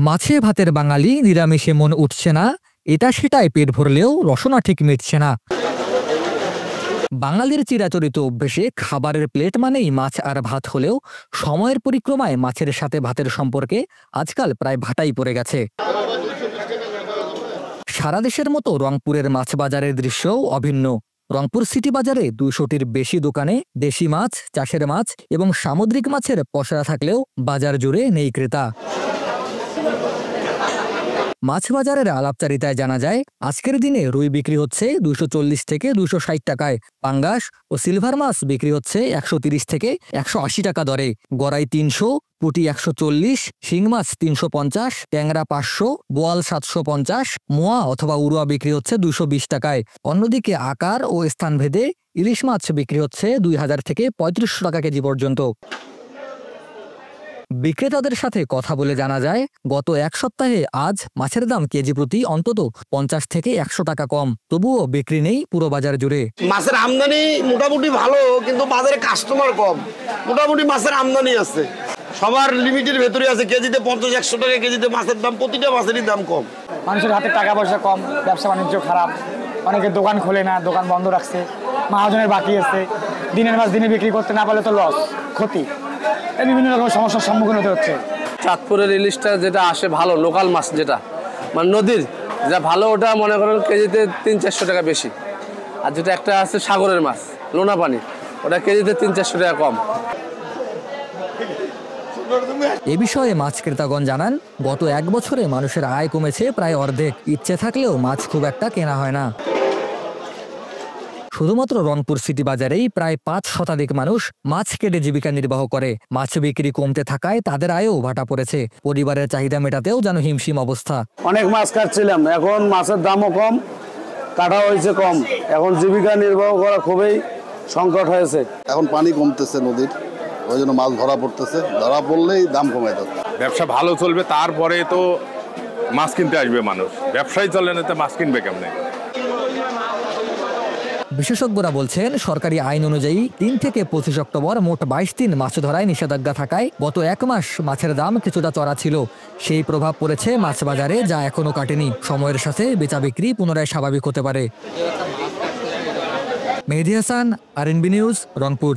মাছে ভাতের বাঙালি, নিরামিষে মন উঠছে না, এটা সেটাই পেট ভরলেও রসনা ঠিক মিটছে না। বাঙালির চিরাচরিত অভ্যেসে খাবারের প্লেট মানেই মাছ আর ভাত হলেও সময়ের পরিক্রমায় মাছের সাথে ভাতের সম্পর্কে আজকাল প্রায় ভাটাই পড়ে গেছে। সারা দেশের মতো রংপুরের মাছ বাজারের দৃশ্যও অভিন্ন। রংপুর সিটি বাজারে 200টির বেশি দোকানে দেশি মাছ, চাষের মাছ এবং সামুদ্রিক মাছের পসরা থাকলেও বাজার জুড়ে নেই ক্রেতা। মাছ বাজারের আলাপচারিতায় জানা যায়, আজকের দিনে রুই বিক্রি হচ্ছে 240 থেকে 260 টাকায়, পাঙ্গাস ও সিলভার মাছ বিক্রি হচ্ছে 130 থেকে 180 টাকা দরে, গড়াই 300, পুঁটি 140, শিং মাছ 350, ট্যাংরা 500, বোয়াল 750, মোয়া অথবা উড়ুয়া বিক্রি হচ্ছে 220 টাকায়। অন্যদিকে আকার ও স্থানভেদে ইলিশ মাছ বিক্রি হচ্ছে 2000 থেকে 3500 টাকা কেজি পর্যন্ত। বিক্রেতাদের সাথে কথা বলে জানা যায়, গত এক সপ্তাহে আজ মাছের দাম কেজি প্রতি অন্তত 50 থেকে 100 টাকা কম, তবুও বিক্রি নেই পুরো বাজার জুড়ে। মাছের আমদানি মোটামুটি ভালো, কিন্তু বাজারে কাস্টমার কম। মোটামুটি মাছের আমদানি আছে, সবার লিমিটের ভেতরে আছে। কেজিতে 50-100 টাকা কেজিতে মাছের দাম, প্রতিটা মাছেরই দাম কম। মানুষের হাতে টাকা পয়সা কম, ব্যবসা বাণিজ্য খারাপ, অনেকে দোকান খোলে না, দোকান বন্ধ রাখছে, মহাজনের বাকি আছে, দিনের মাছ দিনে বিক্রি করতে না পারলে তো লস, ক্ষতি, বিভিন্ন রকম সমস্যার সম্মুখীন হতে হচ্ছে। চাঁদপুরের ইলিশটা যেটা আসে ভালো, লোকাল মাছ যেটা মানে নদীর যা ভালো, ওটা মনে করেন কেজিতে 300-400 টাকা বেশি। আর যেটা একটা আছে সাগরের মাছ, লোনা পানি, ওটা কেজিতে 300-400 টাকা কম। এ বিষয়ে মাছ ক্রেতাগণ জানান, গত এক বছরে মানুষের আয় কমেছে প্রায় অর্ধেক। ইচ্ছে থাকলেও মাছ খুব একটা কেনা হয় না। শুধুমাত্র রংপুর সিটি বাজারেই প্রায় 5 শতাধিক মানুষ মাছ কেটে জীবিকা নির্বাহ করে। মাছ বিক্রি কমতে থাকায় তাদের আয়ও ভাটা পড়েছে। পরিবারের চাহিদা মেটাতেও যেন হিমশিম অবস্থা। অনেক মাছ কাটছিলাম, এখন মাছের দামও কম, কাটা হয়েছে কম, এখন জীবিকা নির্বাহ করা খুবই সংকট হয়েছে। এখন পানি কমতেছে নদীর, ওই জন্য মাছ ধরা পড়তেছে, ধরা পড়লেই দাম কমে যাচ্ছে। ব্যবসা ভালো চলবে, তারপরে তো মাছ কিনতে আসবে মানুষ। ব্যবসায় চলে না তো মাছ কিনবে কেমনে? বিশেষজ্ঞরা বলছেন, সরকারি আইন অনুযায়ী 3 থেকে 25 অক্টোবর মোট 22 দিন মাছ ধরায় নিষেধাজ্ঞা থাকায় গত এক মাস মাছের দাম কিছুটা চড়া ছিল। সেই প্রভাব পড়েছে মাছ বাজারে, যা এখনো কাটেনি। সময়ের সাথে বেচা বিক্রি পুনরায় স্বাভাবিক হতে পারে। মেহেদী হাসান, RNB নিউজ, রংপুর।